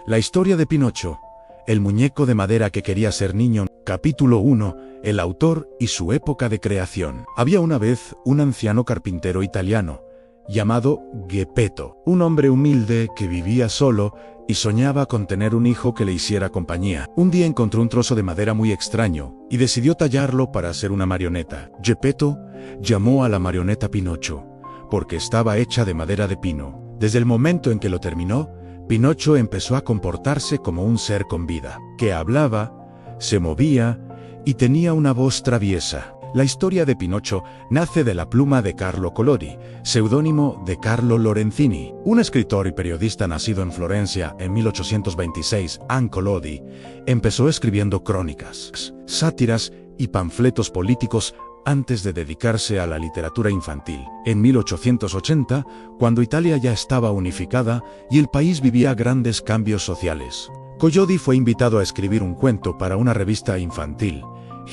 La historia de Pinocho, el muñeco de madera que quería ser niño. Capítulo 1. El autor y su época de creación. Había una vez un anciano carpintero italiano, llamado Geppetto, un hombre humilde que vivía solo y soñaba con tener un hijo que le hiciera compañía. Un día encontró un trozo de madera muy extraño y decidió tallarlo para hacer una marioneta. Geppetto llamó a la marioneta Pinocho, porque estaba hecha de madera de pino. Desde el momento en que lo terminó, Pinocho empezó a comportarse como un ser con vida, que hablaba, se movía y tenía una voz traviesa. La historia de Pinocho nace de la pluma de Carlo Collodi, seudónimo de Carlo Lorenzini. Un escritor y periodista nacido en Florencia en 1826, Ann Collodi, empezó escribiendo crónicas, sátiras y panfletos políticos antes de dedicarse a la literatura infantil. En 1880, cuando Italia ya estaba unificada y el país vivía grandes cambios sociales, Collodi fue invitado a escribir un cuento para una revista infantil,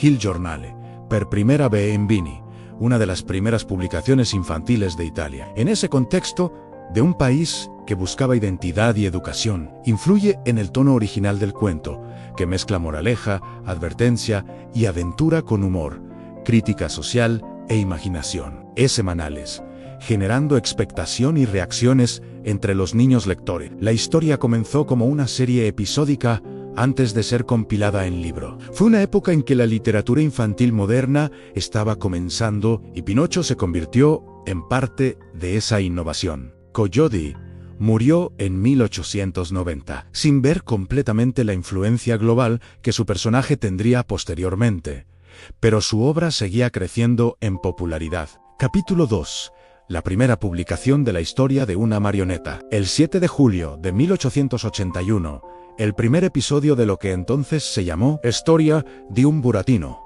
Il Giornale, per primera vez in Vini, una de las primeras publicaciones infantiles de Italia. En ese contexto, de un país que buscaba identidad y educación, influye en el tono original del cuento, que mezcla moraleja, advertencia y aventura con humor, crítica social e imaginación. Es semanales, generando expectación y reacciones entre los niños lectores. La historia comenzó como una serie episódica antes de ser compilada en libro. Fue una época en que la literatura infantil moderna estaba comenzando y Pinocho se convirtió en parte de esa innovación. Collodi murió en 1890, sin ver completamente la influencia global que su personaje tendría posteriormente, pero su obra seguía creciendo en popularidad. Capítulo 2. La primera publicación de la historia de una marioneta. El 7 de julio de 1881, el primer episodio de lo que entonces se llamó Storia di un burattino,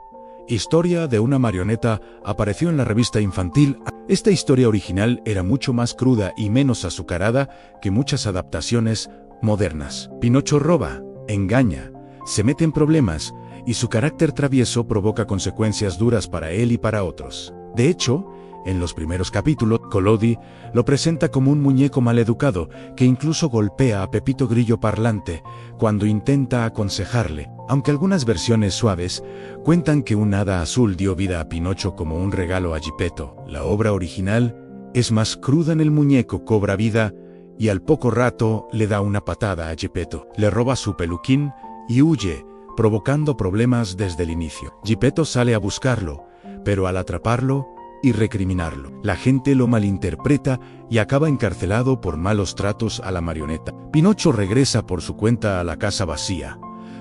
historia de una marioneta, apareció en la revista infantil. Esta historia original era mucho más cruda y menos azucarada que muchas adaptaciones modernas. Pinocho roba, engaña, se mete en problemas, y su carácter travieso provoca consecuencias duras para él y para otros. De hecho, en los primeros capítulos, Collodi lo presenta como un muñeco maleducado que incluso golpea a Pepito Grillo Parlante cuando intenta aconsejarle, aunque algunas versiones suaves cuentan que un hada azul dio vida a Pinocho como un regalo a Geppetto. La obra original es más cruda. En el muñeco cobra vida y al poco rato le da una patada a Geppetto, le roba su peluquín y huye, provocando problemas desde el inicio. Geppetto sale a buscarlo, pero al atraparlo y recriminarlo, la gente lo malinterpreta y acaba encarcelado por malos tratos a la marioneta. Pinocho regresa por su cuenta a la casa vacía,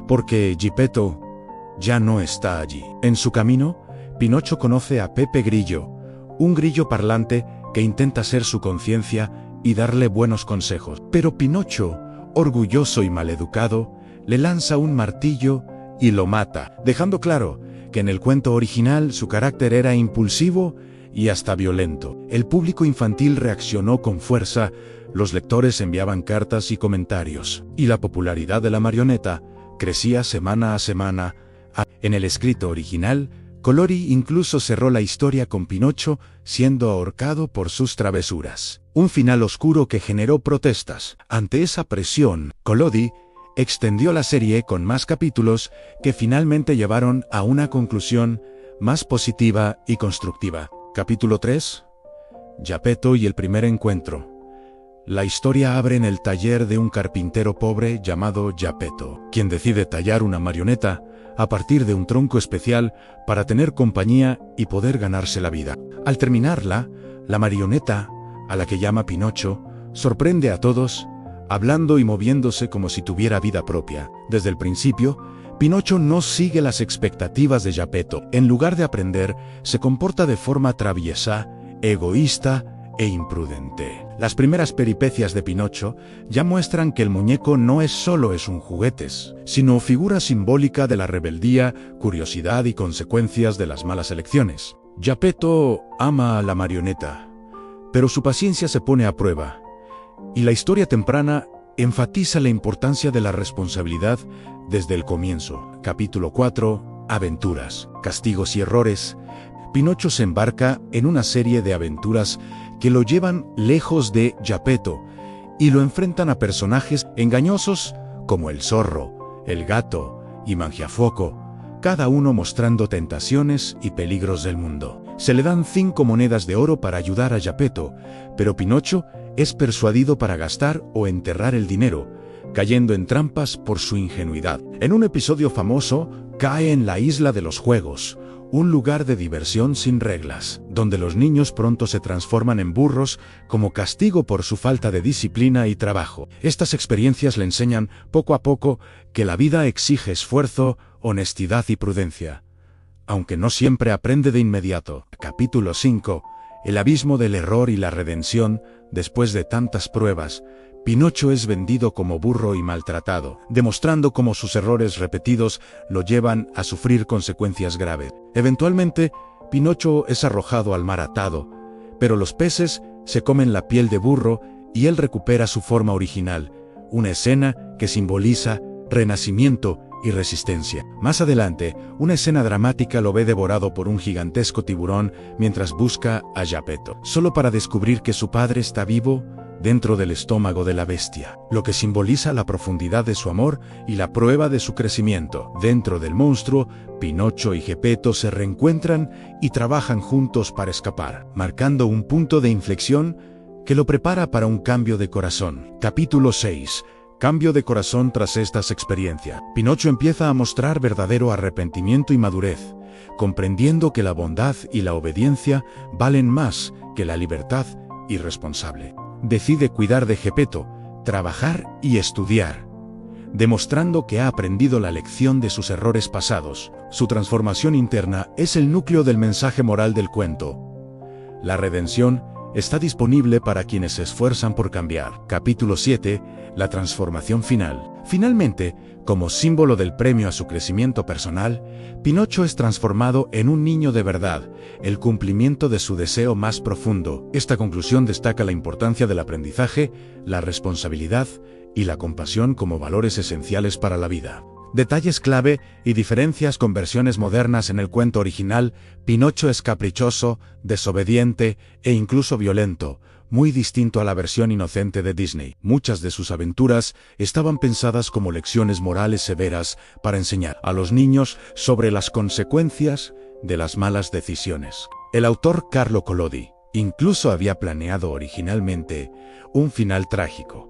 porque Geppetto ya no está allí. En su camino, Pinocho conoce a Pepe Grillo, un grillo parlante que intenta ser su conciencia y darle buenos consejos. Pero Pinocho, orgulloso y maleducado, le lanza un martillo y lo mata, dejando claro que en el cuento original su carácter era impulsivo y hasta violento. El público infantil reaccionó con fuerza, los lectores enviaban cartas y comentarios, y la popularidad de la marioneta crecía semana a semana. En el escrito original, Collodi incluso cerró la historia con Pinocho siendo ahorcado por sus travesuras. Un final oscuro que generó protestas. Ante esa presión, Collodi extendió la serie con más capítulos que finalmente llevaron a una conclusión más positiva y constructiva. Capítulo 3. Geppetto y el primer encuentro. La historia abre en el taller de un carpintero pobre llamado Geppetto, quien decide tallar una marioneta a partir de un tronco especial para tener compañía y poder ganarse la vida. Al terminarla, la marioneta, a la que llama Pinocho, sorprende a todos, hablando y moviéndose como si tuviera vida propia. Desde el principio, Pinocho no sigue las expectativas de Geppetto. En lugar de aprender, se comporta de forma traviesa, egoísta e imprudente. Las primeras peripecias de Pinocho ya muestran que el muñeco no es solo un juguete, sino figura simbólica de la rebeldía, curiosidad y consecuencias de las malas elecciones. Geppetto ama a la marioneta, pero su paciencia se pone a prueba, y la historia temprana enfatiza la importancia de la responsabilidad desde el comienzo. Capítulo 4. Aventuras, castigos y errores. Pinocho se embarca en una serie de aventuras que lo llevan lejos de Geppetto y lo enfrentan a personajes engañosos como el zorro, el gato y Mangiafoco, cada uno mostrando tentaciones y peligros del mundo. Se le dan 5 monedas de oro para ayudar a Geppetto, pero Pinocho es persuadido para gastar o enterrar el dinero, cayendo en trampas por su ingenuidad. En un episodio famoso, cae en la isla de los juegos, un lugar de diversión sin reglas, donde los niños pronto se transforman en burros como castigo por su falta de disciplina y trabajo. Estas experiencias le enseñan poco a poco que la vida exige esfuerzo, honestidad y prudencia, aunque no siempre aprende de inmediato. Capítulo 5. El abismo del error y la redención. Después de tantas pruebas, Pinocho es vendido como burro y maltratado, demostrando cómo sus errores repetidos lo llevan a sufrir consecuencias graves. Eventualmente, Pinocho es arrojado al mar atado, pero los peces se comen la piel de burro y él recupera su forma original, una escena que simboliza renacimiento y resistencia. Más adelante, una escena dramática lo ve devorado por un gigantesco tiburón mientras busca a Geppetto, solo para descubrir que su padre está vivo dentro del estómago de la bestia, lo que simboliza la profundidad de su amor y la prueba de su crecimiento. Dentro del monstruo, Pinocho y Geppetto se reencuentran y trabajan juntos para escapar, marcando un punto de inflexión que lo prepara para un cambio de corazón. Capítulo 6. Cambio de corazón tras estas experiencias. Pinocho empieza a mostrar verdadero arrepentimiento y madurez, comprendiendo que la bondad y la obediencia valen más que la libertad irresponsable. Decide cuidar de Geppetto, trabajar y estudiar, demostrando que ha aprendido la lección de sus errores pasados. Su transformación interna es el núcleo del mensaje moral del cuento. La redención está disponible para quienes se esfuerzan por cambiar. Capítulo 7. La transformación final. Finalmente, como símbolo del premio a su crecimiento personal, Pinocho es transformado en un niño de verdad, el cumplimiento de su deseo más profundo. Esta conclusión destaca la importancia del aprendizaje, la responsabilidad y la compasión como valores esenciales para la vida. Detalles clave y diferencias con versiones modernas. En el cuento original, Pinocho es caprichoso, desobediente e incluso violento, muy distinto a la versión inocente de Disney. Muchas de sus aventuras estaban pensadas como lecciones morales severas para enseñar a los niños sobre las consecuencias de las malas decisiones. El autor Carlo Collodi incluso había planeado originalmente un final trágico,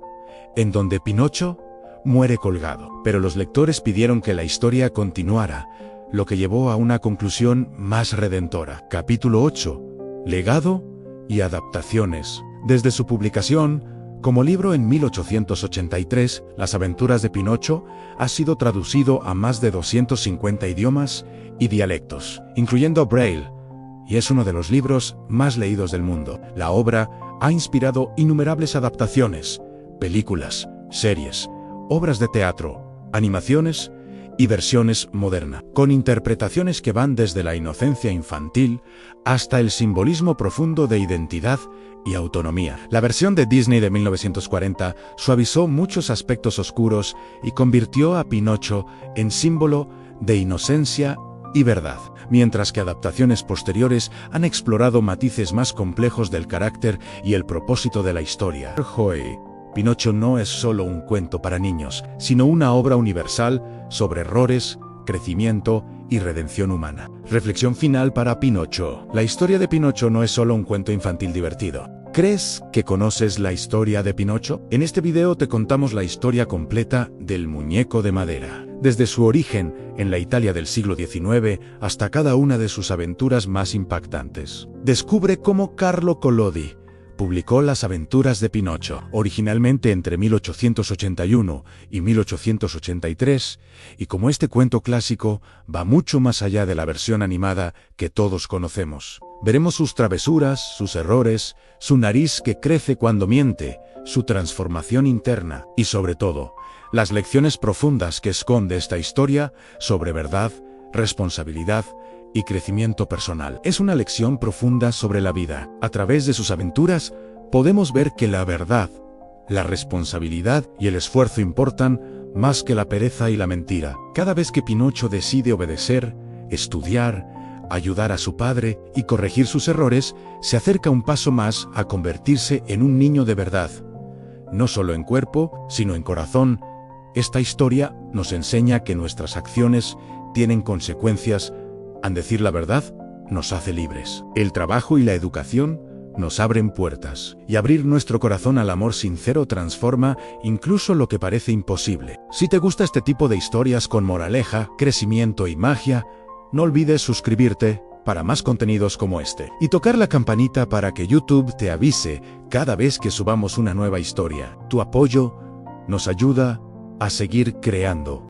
en donde Pinocho muere colgado, pero los lectores pidieron que la historia continuara, lo que llevó a una conclusión más redentora. Capítulo 8. Legado y adaptaciones. Desde su publicación como libro en 1883, Las aventuras de Pinocho ha sido traducido a más de 250 idiomas y dialectos, incluyendo Braille, y es uno de los libros más leídos del mundo. La obra ha inspirado innumerables adaptaciones, películas, series, obras de teatro, animaciones y versiones modernas, con interpretaciones que van desde la inocencia infantil hasta el simbolismo profundo de identidad y autonomía. La versión de Disney de 1940 suavizó muchos aspectos oscuros y convirtió a Pinocho en símbolo de inocencia y verdad, mientras que adaptaciones posteriores han explorado matices más complejos del carácter y el propósito de la historia. Pinocho no es solo un cuento para niños, sino una obra universal sobre errores, crecimiento y redención humana. Reflexión final para Pinocho. La historia de Pinocho no es solo un cuento infantil divertido. ¿Crees que conoces la historia de Pinocho? En este video te contamos la historia completa del muñeco de madera, desde su origen en la Italia del siglo XIX hasta cada una de sus aventuras más impactantes. Descubre cómo Carlo Collodi publicó Las aventuras de Pinocho, originalmente entre 1881 y 1883, y como este cuento clásico va mucho más allá de la versión animada que todos conocemos. Veremos sus travesuras, sus errores, su nariz que crece cuando miente, su transformación interna y, sobre todo, las lecciones profundas que esconde esta historia sobre verdad, responsabilidad y crecimiento personal. Es una lección profunda sobre la vida. A través de sus aventuras, podemos ver que la verdad, la responsabilidad y el esfuerzo importan más que la pereza y la mentira. Cada vez que Pinocho decide obedecer, estudiar, ayudar a su padre y corregir sus errores, se acerca un paso más a convertirse en un niño de verdad, no solo en cuerpo, sino en corazón Esta historia nos enseña que nuestras acciones tienen consecuencias. Al decir la verdad, nos hace libres. El trabajo y la educación nos abren puertas. Y abrir nuestro corazón al amor sincero transforma incluso lo que parece imposible. Si te gusta este tipo de historias con moraleja, crecimiento y magia, no olvides suscribirte para más contenidos como este. Y tocar la campanita para que YouTube te avise cada vez que subamos una nueva historia. Tu apoyo nos ayuda a seguir creando.